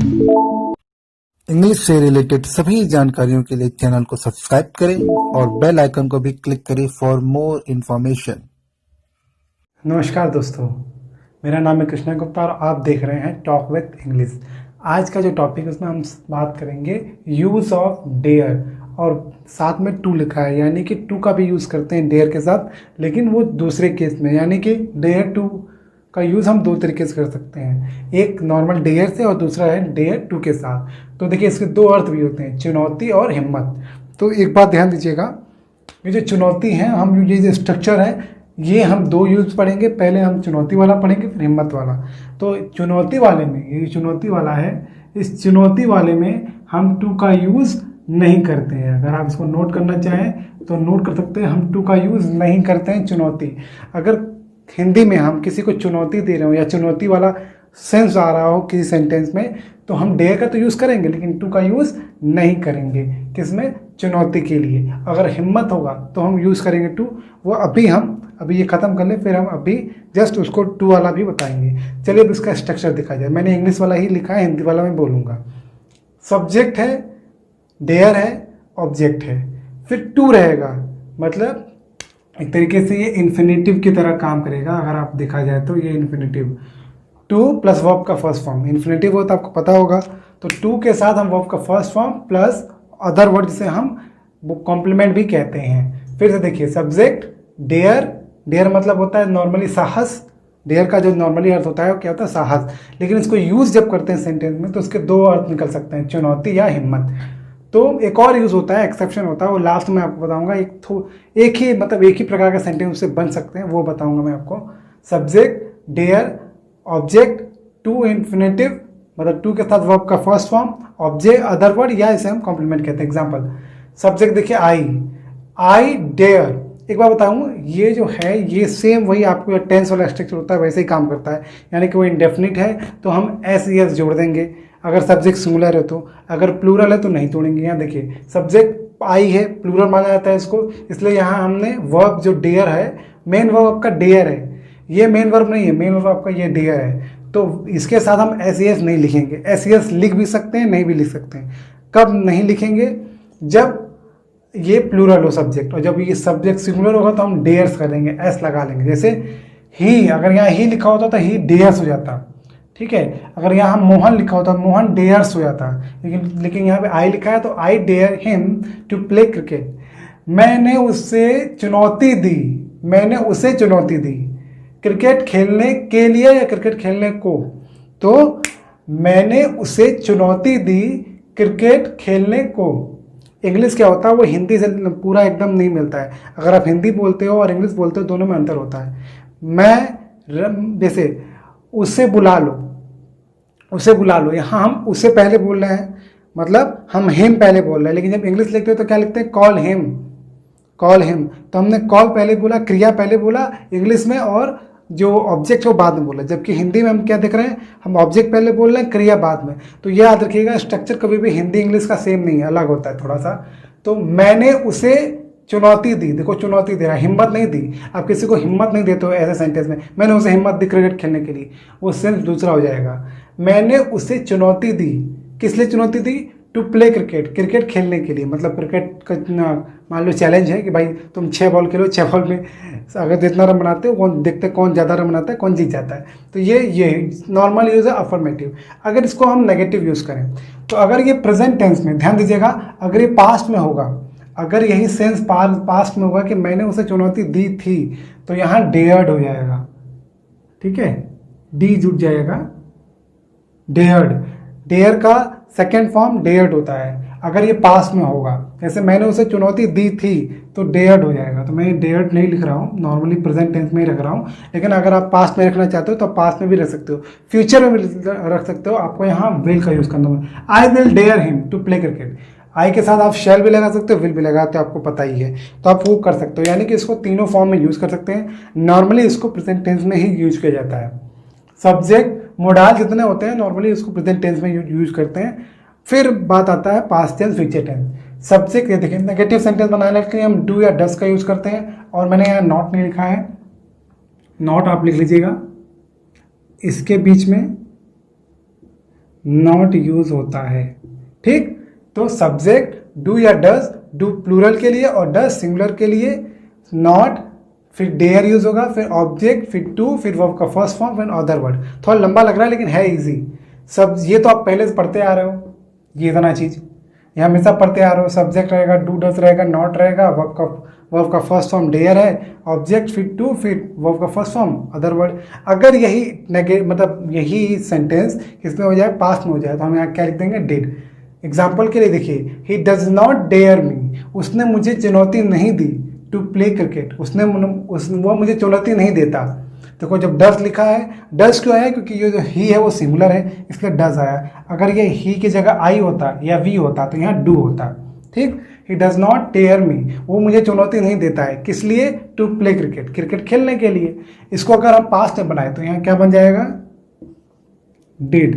English से related सभी जानकारियों के लिए चैनल को सब्सक्राइब करें और बेल आइकन को भी क्लिक करें फॉर मोर इन्फॉर्मेशन। नमस्कार दोस्तों, मेरा नाम है कृष्णा गुप्ता और आप देख रहे हैं टॉक विद इंग्लिश। आज का जो टॉपिक है उसमें हम बात करेंगे यूज़ ऑफ डेयर, और साथ में टू लिखा है, यानी कि टू का भी यूज़ करते हैं डेयर के साथ, लेकिन वो दूसरे केस में, यानी कि डेयर टू का यूज़ हम दो तरीके से कर सकते हैं, एक नॉर्मल डेयर से और दूसरा है डेयर टू के साथ। तो देखिए इसके दो अर्थ भी होते हैं, चुनौती और हिम्मत। तो एक बात ध्यान दीजिएगा, ये जो चुनौती है, हम ये जो स्ट्रक्चर है ये हम दो यूज पढ़ेंगे, पहले हम चुनौती वाला पढ़ेंगे फिर हिम्मत वाला। तो चुनौती वाले में, ये चुनौती वाला है, इस चुनौती वाले में हम टू का यूज़ नहीं करते हैं। अगर आप इसको नोट करना चाहें तो नोट कर सकते हैं, हम टू का यूज़ नहीं करते हैं चुनौती। अगर हिंदी में हम किसी को चुनौती दे रहे हो या चुनौती वाला सेंस आ रहा हो किसी सेंटेंस में, तो हम डेयर का तो यूज़ करेंगे लेकिन टू का यूज़ नहीं करेंगे। किसमें? चुनौती के लिए। अगर हिम्मत होगा तो हम यूज़ करेंगे टू। वो अभी ये ख़त्म कर ले, फिर हम अभी जस्ट उसको टू वाला भी बताएंगे। चलिए अब इसका स्ट्रक्चर दिखा जाए। मैंने इंग्लिश वाला ही लिखा है, हिंदी वाला मैं बोलूँगा। सब्जेक्ट है, डेयर है, ऑब्जेक्ट है, फिर टू रहेगा। मतलब एक तरीके से ये इन्फिनेटिव की तरह काम करेगा। अगर आप देखा जाए तो ये इन्फिनेटिव, टू प्लस वर्ब का फर्स्ट फॉर्म, इन्फिनेटिव हो तो आपको पता होगा। तो टू के साथ हम वर्ब का first form plus other word जिसे हम वो कॉम्प्लीमेंट भी कहते हैं। फिर से देखिए, सब्जेक्ट डेयर, डेयर मतलब होता है नॉर्मली साहस। डेयर का जो नॉर्मली अर्थ होता है वो क्या होता है? साहस। लेकिन इसको यूज़ जब करते हैं सेंटेंस में तो उसके दो अर्थ निकल सकते हैं, चुनौती या हिम्मत। तो एक और यूज़ होता है, एक्सेप्शन होता है, वो लास्ट में आपको बताऊंगा। एक ही प्रकार का सेंटेंस उससे बन सकते हैं, वो बताऊंगा मैं आपको। Subject, dare, object, to infinitive, मतलब टू के साथ वर्ब का first form, object other word, या इसे हम कॉम्प्लीमेंट कहते हैं। एग्जांपल, सब्जेक्ट देखिए आई डेयर। एक बार बताऊँ, ये जो है ये सेम वही आपको टेंस वाला स्ट्रक्चर होता है वैसे ही काम करता है। यानी कि वो इंडेफिनिट है तो हम एस एस जोड़ देंगे, अगर सब्जेक्ट सिंगुलर है तो। अगर प्लूरल है तो नहीं तोड़ेंगे। यहाँ देखिए, सब्जेक्ट आई है, प्लूरल माना जाता है इसको, इसलिए यहाँ हमने वर्ब जो डेयर है, मेन वर्ब आपका डेयर है, ये मेन वर्ब नहीं है, मेन वर्ब आपका ये डेयर है। तो इसके साथ हम एस एस नहीं लिखेंगे। एस एस लिख भी सकते हैं, नहीं भी लिख सकते हैं। कब नहीं लिखेंगे? जब ये प्लूरल हो सब्जेक्ट, और जब ये सब्जेक्ट सिंगुलर होगा तो हम डेयर्स कर देंगे, एस लगा लेंगे। जैसे ही, अगर यहाँ ही लिखा होता तो ही डेयर्स हो जाता, ठीक है। अगर यहाँ मोहन लिखा होता मोहन डेयर्स हो जाता, लेकिन यहाँ पे आई लिखा है तो I dare him to play cricket. मैंने उसे चुनौती दी, मैंने उसे चुनौती दी क्रिकेट खेलने के लिए या क्रिकेट खेलने को। तो मैंने उसे चुनौती दी क्रिकेट खेलने को। इंग्लिश क्या होता है, वो हिंदी से पूरा एकदम नहीं मिलता है। अगर आप हिंदी बोलते हो और इंग्लिश बोलते हो, दोनों में अंतर होता है। जैसे उसे बुला लो, उसे बुला लो, यहाँ हम उसे पहले बोल रहे हैं, मतलब हम हिम पहले बोल रहे हैं। लेकिन जब इंग्लिश लिखते हो तो क्या लिखते हैं? Call him, call him. तो हमने कॉल पहले बोला, क्रिया पहले बोला इंग्लिश में, और जो ऑब्जेक्ट है वो बाद में बोला। जबकि हिंदी में हम क्या देख रहे हैं, हम ऑब्जेक्ट पहले बोल रहे हैं, क्रिया बाद में। तो ये याद रखिएगा, स्ट्रक्चर कभी भी हिंदी इंग्लिश का सेम नहीं है, अलग होता है थोड़ा सा। तो मैंने उसे चुनौती दी, देखो चुनौती दे रहा है, हिम्मत नहीं दी। आप किसी को हिम्मत नहीं देते हो ऐसे सेंटेंस में, मैंने उसे हिम्मत दी क्रिकेट खेलने के लिए, वो सेंस दूसरा हो जाएगा। मैंने उसे चुनौती दी, किस लिए चुनौती दी? टू प्ले क्रिकेट, क्रिकेट खेलने के लिए। मतलब क्रिकेट का मान लो चैलेंज है कि भाई तुम 6 बॉल खेलो, 6 बॉल में अगर जितना रन बनाते हो, कौन देखते कौन ज़्यादा रन बनाता है, कौन जीत जाता है। तो ये नॉर्मल यूज़ है अफर्मेटिव। अगर इसको हम नेगेटिव यूज़ करें तो, अगर ये प्रेजेंट टेंस में, ध्यान दीजिएगा, अगर ये पास्ट में होगा, अगर यही सेंस पास्ट में होगा कि मैंने उसे चुनौती दी थी, तो यहाँ डेयर्ड हो जाएगा, ठीक है, डी जुट जाएगा, डेयर्ड। डेयर का सेकेंड फॉर्म डेयर्ड होता है अगर ये पास्ट में होगा। जैसे मैंने उसे चुनौती दी थी तो डेयर्ड हो जाएगा। तो मैं डेयर्ड नहीं लिख रहा हूँ, नॉर्मली प्रेजेंट टेंस में ही रख रहा हूँ। लेकिन अगर आप पास्ट में रखना चाहते हो तो पास्ट में भी रख सकते हो, फ्यूचर में भी रख सकते हो। आपको यहाँ विल का यूज़ करना होगा। I will dare him to play cricket. I के साथ आप शैल भी लगा सकते हो, विल भी लगाते हो, आपको पता ही है, तो आप वो कर सकते हो। यानी कि इसको तीनों फॉर्म में यूज़ कर सकते हैं। नॉर्मली इसको प्रेजेंट टेंस में ही यूज किया जाता है। सब्जेक्ट मोडाल जितने होते हैं नॉर्मली इसको प्रेजेंट टेंस में यूज करते हैं। फिर बात आता है past tense, future tense. Subject ये देखिए, नेगेटिव सेंटेंस बनाने के लिए हम डू या डस का यूज करते हैं, और मैंने यहाँ नॉट नहीं लिखा है, नॉट आप लिख लीजिएगा इसके बीच में। नॉट यूज होता है। ठीक, तो सब्जेक्ट डू या डज, डू प्लूरल के लिए और डज सिंगुलर के लिए, नॉट, फिर डेयर यूज होगा, फिर ऑब्जेक्ट, फिर टू, फिर वर्ब का फर्स्ट फॉर्म, फिर अदर वर्ड। थोड़ा लंबा लग रहा है लेकिन है इजी। सब ये तो आप पहले से पढ़ते आ रहे हो, ये इतना चीज ये हमेशा पढ़ते आ रहे हो। सब्जेक्ट रहेगा, डू डज रहेगा, नॉट रहेगा, वर्ब का फर्स्ट फॉर्म डेयर है, ऑब्जेक्ट, फिर टू, फिर वर्ब का फर्स्ट फॉर्म अदर वर्ड। अगर यही मतलब यही सेंटेंस किसमें हो जाए, पास्ट में हो जाए, तो हम यहाँ क्या लिख देंगे, डिड। एग्जाम्पल के लिए देखिए, ही डज नॉट डेयर मी, उसने मुझे चुनौती नहीं दी टू प्ले क्रिकेट, वो मुझे चुनौती नहीं देता। देखो जब डज लिखा है, डज क्यों आया, क्योंकि ये जो ही है वो सिंगुलर है, इसलिए डज आया। अगर ये ही की जगह आई होता या वी होता तो यहाँ डू होता। ठीक, ही डज नॉट डेयर मी, वो मुझे चुनौती नहीं देता है, किस लिए, टू प्ले क्रिकेट, क्रिकेट खेलने के लिए। इसको अगर हम पास्ट में बनाए तो यहाँ क्या बन जाएगा, डिड।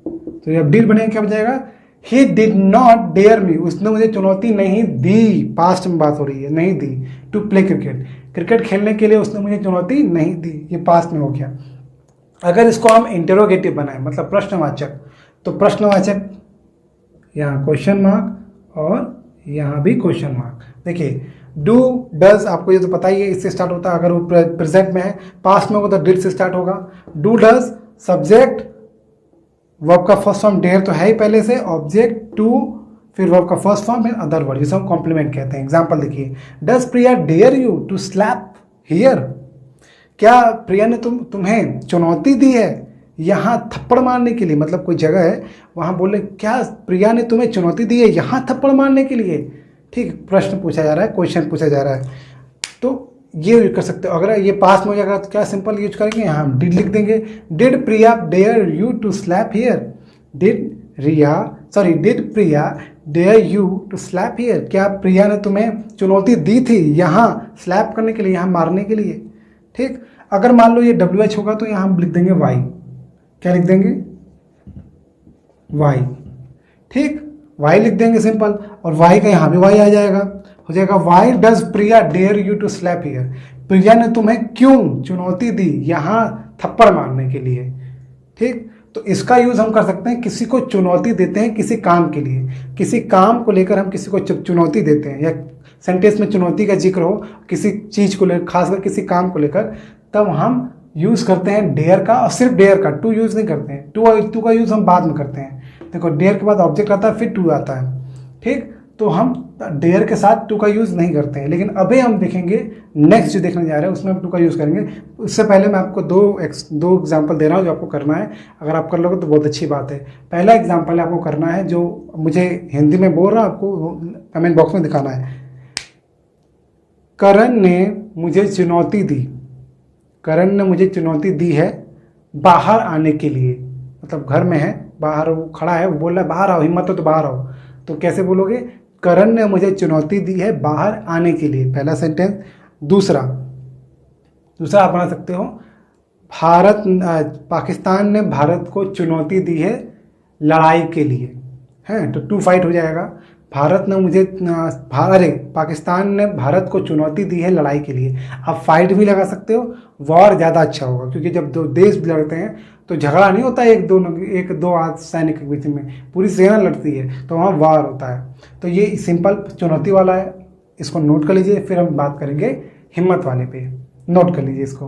तो जब डिड बनेगा क्या बन जाएगा, ही डिड नॉट डेयर मी, उसने मुझे चुनौती नहीं दी, पास्ट में बात हो रही है, नहीं दी, टू प्ले क्रिकेट, क्रिकेट खेलने के लिए उसने मुझे चुनौती नहीं दी, ये पास्ट में हो गया। अगर इसको हम इंटेरोगेटिव बनाए, मतलब प्रश्नवाचक, तो प्रश्नवाचक यहाँ क्वेश्चन मार्क और यहाँ भी क्वेश्चन मार्क। देखिए डू डज आपको ये तो पता ही है, इससे स्टार्ट होता है। अगर वो प्रेजेंट में है, पास्ट में होगा तो डिड से स्टार्ट होगा। डू डज सब्जेक्ट, वर्ब का फर्स्ट फॉर्म डेयर तो है ही पहले से, ऑब्जेक्ट टू, फिर वर्ब का फर्स्ट फॉर्म, फिर अदर वर्ड, जिसे हम कॉम्प्लीमेंट कहते हैं। एग्जांपल देखिए, does Priya dare you to slap here, क्या प्रिया ने तुम्हें चुनौती दी है यहाँ थप्पड़ मारने के लिए, मतलब कोई जगह है वहां बोले, क्या प्रिया ने तुम्हें चुनौती दी है यहाँ थप्पड़ मारने के लिए। ठीक, प्रश्न पूछा जा रहा है, क्वेश्चन पूछा जा रहा है, तो ये यूज कर सकते हो। अगर ये पास में हो जाएगा तो क्या सिंपल यूज करेंगे, यहाँ हम डिड लिख देंगे। Did Priya dare you to slap here, did Priya dare you to slap here, क्या प्रिया ने तुम्हें चुनौती दी थी यहाँ स्लैप करने के लिए, यहाँ मारने के लिए। ठीक, अगर मान लो ये WH होगा तो यहाँ हम लिख देंगे वाई, क्या लिख देंगे, वाई। ठीक, वाई लिख देंगे सिंपल, और वाई का यहाँ भी वाई आ जाएगा, हो जाएगा why does Priya dare you to slap here, Priya ने तुम्हें क्यों चुनौती दी यहाँ थप्पड़ मारने के लिए। ठीक, तो इसका यूज हम कर सकते हैं, किसी को चुनौती देते हैं किसी काम के लिए, किसी काम को लेकर हम किसी को चुनौती देते हैं, या सेंटेंस में चुनौती का जिक्र हो किसी चीज को लेकर, खासकर किसी काम को लेकर, तब हम यूज करते हैं डेयर का, और सिर्फ डेयर का, टू यूज नहीं करते हैं। टू का यूज हम बाद में करते हैं। देखो डेयर के बाद ऑब्जेक्ट आता है, फिर टू आता है। ठीक, तो हम डेयर के साथ टू का यूज नहीं करते हैं, लेकिन अभी हम देखेंगे नेक्स्ट जो देखने जा रहे हैं उसमें हम टू का यूज करेंगे। उससे पहले मैं आपको दो एग्जांपल दे रहा हूँ जो आपको करना है। अगर आप कर लोगे तो बहुत अच्छी बात है। पहला एग्जांपल आपको करना है, जो मुझे हिंदी में बोल रहा हूँ, आपको कमेंट बॉक्स में दिखाना है। करण ने मुझे चुनौती दी, करण ने मुझे चुनौती दी है बाहर आने के लिए, मतलब घर में है, बाहर वो खड़ा है, वो बोल रहा है बाहर आओ, हिम्मत हो तो बाहर आओ। तो कैसे बोलोगे, करण ने मुझे चुनौती दी है बाहर आने के लिए, पहला सेंटेंस। दूसरा आप बना सकते हो, पाकिस्तान ने भारत को चुनौती दी है लड़ाई के लिए, है तो टू फाइट हो जाएगा। पाकिस्तान ने भारत को चुनौती दी है लड़ाई के लिए। आप फाइट भी लगा सकते हो, वॉर ज़्यादा अच्छा होगा, क्योंकि जब दो देश लड़ते हैं तो झगड़ा नहीं होता एक दो सैनिक के बीच में, पूरी सेना लड़ती है, तो वहाँ वार होता है। तो ये सिंपल चुनौती वाला है, इसको नोट कर लीजिए। फिर हम बात करेंगे हिम्मत वाले पे, नोट कर लीजिए इसको।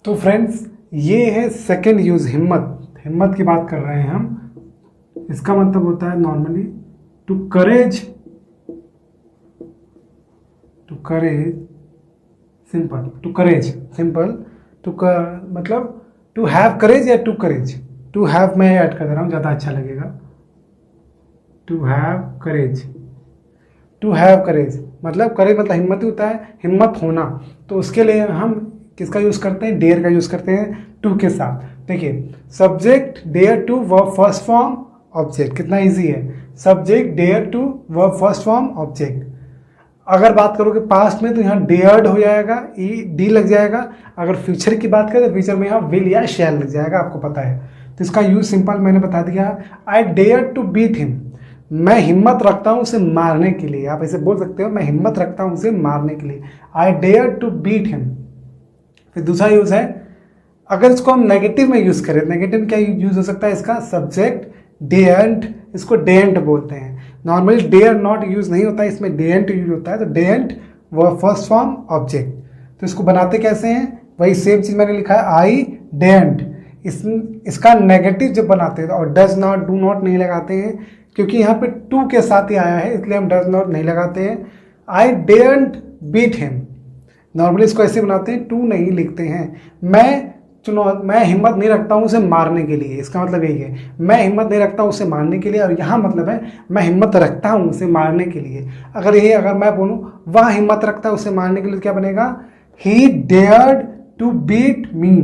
तो फ्रेंड्स ये है सेकेंड यूज, हिम्मत की बात कर रहे हैं हम। इसका मतलब होता है नॉर्मली टू करेज, सिंपल मतलब टू हैव करेज या टू करेज। टू हैव मैं ऐड कर दे रहा हूँ, ज़्यादा अच्छा लगेगा। टू हैव करेज मतलब करेज मतलब हिम्मत ही होता है, हिम्मत होना। तो उसके लिए हम किसका यूज़ करते हैं, डेयर का यूज़ करते हैं टू के साथ। देखिए subject dare to verb first form object, कितना इजी है। Subject dare to verb first form object. अगर बात करोगे पास्ट में तो यहाँ डेयर्ड हो जाएगा, डी लग जाएगा। अगर फ्यूचर की बात करें तो फ्यूचर में यहाँ विल या शैल लग जाएगा, आपको पता है। तो इसका यूज सिंपल मैंने बता दिया। I dare to beat him, मैं हिम्मत रखता हूँ उसे मारने के लिए। आप ऐसे बोल सकते हो, मैं हिम्मत रखता हूँ उसे मारने के लिए। I dare to beat him. फिर दूसरा यूज है अगर इसको हम नेगेटिव में यूज़ करें, नेगेटिव में क्या यूज़ हो सकता है इसका? सब्जेक्ट डेंट, इसको डेंट बोलते हैं। नॉर्मली डेयर नॉट यूज़ नहीं होता है, इसमें डेंट यूज होता है। तो डेंट वो फर्स्ट फॉर्म ऑब्जेक्ट। तो इसको बनाते कैसे हैं? वही सेम चीज़ मैंने लिखा है, आई डेंट। इसका नेगेटिव जब बनाते हैं और डज नॉट, डू नॉट नहीं लगाते हैं, क्योंकि यहाँ पे टू के साथ ही आया है, इसलिए हम डज नॉट नहीं लगाते हैं। आई डेंट बीट हिम, नॉर्मली इसको ऐसे बनाते हैं, टू नहीं लिखते हैं। मैं हिम्मत नहीं रखता हूँ उसे मारने के लिए, इसका मतलब यही है, मैं हिम्मत नहीं रखता हूँ उसे मारने के लिए, और यहाँ मतलब है मैं हिम्मत रखता हूँ उसे मारने के लिए। अगर मैं बोलूँ वह हिम्मत रखता है उसे मारने के लिए, क्या बनेगा? He dared to beat me,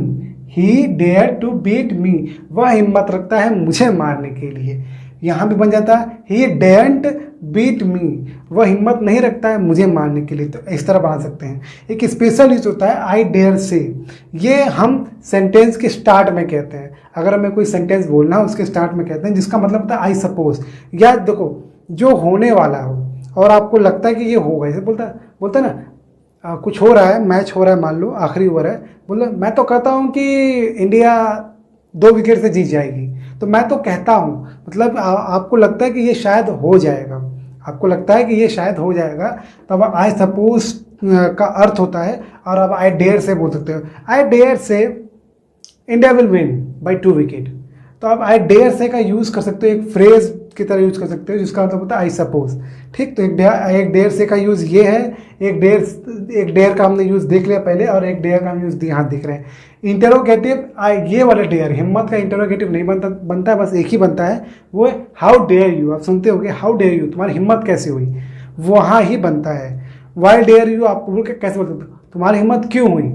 he dare to beat me, वह हिम्मत रखता है मुझे मारने के लिए। यहाँ भी बन जाता है ही डेयरंट बीट मी, वह हिम्मत नहीं रखता है मुझे मारने के लिए। तो इस तरह बना सकते हैं। एक स्पेशल यूज होता है आई डेयर से, ये हम सेंटेंस के स्टार्ट में कहते हैं। अगर हमें कोई सेंटेंस बोलना है उसके स्टार्ट में कहते हैं, जिसका मतलब होता है आई सपोज, या देखो जो होने वाला हो और आपको लगता है कि ये होगा, जैसे बोलता है ना, कुछ हो रहा है, मैच हो रहा है, मान लो आखिरी ओवर है, बोलो मैं तो कहता हूँ कि इंडिया 2 विकेट से जीत जाएगी, तो मैं तो कहता हूँ, मतलब आपको लगता है कि ये शायद हो जाएगा, आपको लगता है कि ये शायद हो जाएगा, तब आई सपोज का अर्थ होता है। और अब आई डेयर से बोल सकते हो, आई डेयर से India will win by 2 wicket. तो आप आई डेयर से का यूज़ कर सकते हो, एक फ्रेज की तरह यूज़ कर सकते हो, जिसका मतलब होता है आई सपोज। ठीक, तो एक डेयर से का यूज़ ये है, एक डेयर का हमने यूज़ देख लिया पहले, और एक डेयर का हम यूज़ यहाँ देख रहे हैं। इंटरोगेटिव, ये वाला डेयर, हिम्मत का इंटरोगेटिव नहीं बनता है, बस एक ही बनता है, वो है हाउ डेयर यू। आप सुनते होगे हाउ डेयर यू, तुम्हारी हिम्मत कैसे हुई, वहाँ ही बनता है। वाई डेयर यू आप बोल के कैसे बोलते हो, तुम्हारी हिम्मत क्यों हुई,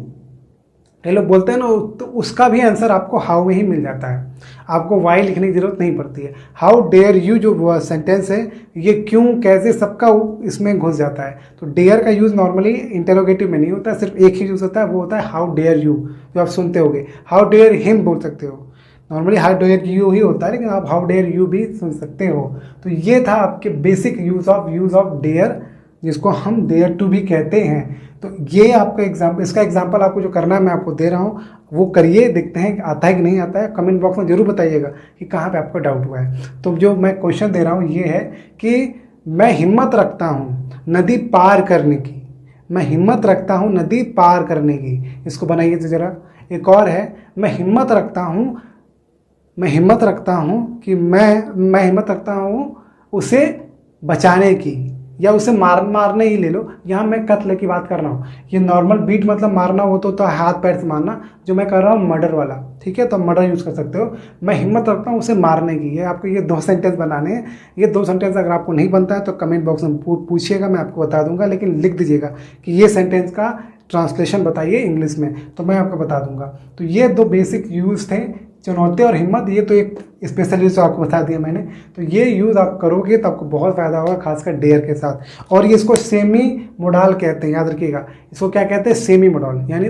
ये लोग बोलते हैं ना, तो उसका भी आंसर आपको हाउ में ही मिल जाता है, आपको वाई लिखने की जरूरत नहीं पड़ती है। हाउ डेयर यू जो सेंटेंस है, ये क्यों कैसे सबका इसमें घुस जाता है। तो डेयर का यूज़ नॉर्मली इंटरोगेटिव में नहीं होता है, सिर्फ एक ही यूज़ होता है, वो होता है हाउ डेयर यू, जो आप सुनते होगे। हाउ डेयर हिम बोल सकते हो, नॉर्मली हाउ डेयर यू ही होता है, लेकिन आप हाउ डेयर यू भी सुन सकते हो। तो ये था आपके बेसिक यूज़ ऑफ डेयर, जिसको हम डेयर टू भी कहते हैं। तो ये आपका इसका एग्जाम्पल आपको जो करना है मैं आपको दे रहा हूँ, वो करिए, देखते हैं आता है कि नहीं आता है। कमेंट बॉक्स में जरूर बताइएगा कि कहाँ पे आपको डाउट हुआ है। तो जो मैं क्वेश्चन दे रहा हूँ ये है कि मैं हिम्मत रखता हूँ नदी पार करने की, मैं हिम्मत रखता हूँ नदी पार करने की। इसको बनाइए तो जरा। एक और है, मैं हिम्मत रखता हूँ कि मैं हिम्मत रखता हूँ उसे बचाने की, या उसे मारने ही ले लो। यहाँ मैं कत्ल की बात कर रहा हूँ, ये नॉर्मल बीट मतलब मारना हो तो हाथ पैर से मारना, जो मैं कर रहा हूँ मर्डर वाला, ठीक है, तो मर्डर यूज़ कर सकते हो। मैं हिम्मत रखता हूँ उसे मारने की, ये आपको ये 2 सेंटेंस बनाने हैं। ये 2 सेंटेंस अगर आपको नहीं बनता है तो कमेंट बॉक्स में पूछिएगा, मैं आपको बता दूंगा, लेकिन लिख दीजिएगा कि ये सेंटेंस का ट्रांसलेशन बताइए इंग्लिश में, तो मैं आपको बता दूंगा। तो ये 2 बेसिक यूज़ थे, चुनौती और हिम्मत, ये तो एक स्पेशल यूज़ आपको बता दिया मैंने। तो ये यूज़ आप करोगे तो आपको बहुत फ़ायदा होगा, खासकर डेयर के साथ। और ये इसको सेमी मोडाल कहते हैं, याद रखिएगा। इसको क्या कहते हैं? सेमी मोडाल, यानी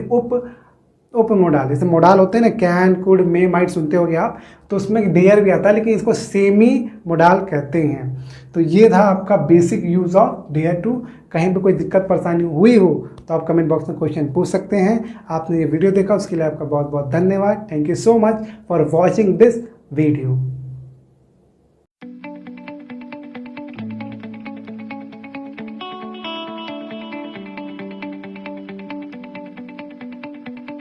उप मोडाल। जैसे मोडाल होते हैं ना, कैन, कुड, मे, माइट सुनते होगे आप, तो उसमें डेयर भी आता है, लेकिन इसको सेमी मोडाल कहते हैं। तो ये था आपका basic use of dare to. कहीं भी कोई दिक्कत परेशानी हुई हो तो आप कमेंट बॉक्स में क्वेश्चन पूछ सकते हैं। आपने ये वीडियो देखा उसके लिए आपका बहुत बहुत धन्यवाद। Thank you so much for watching this video.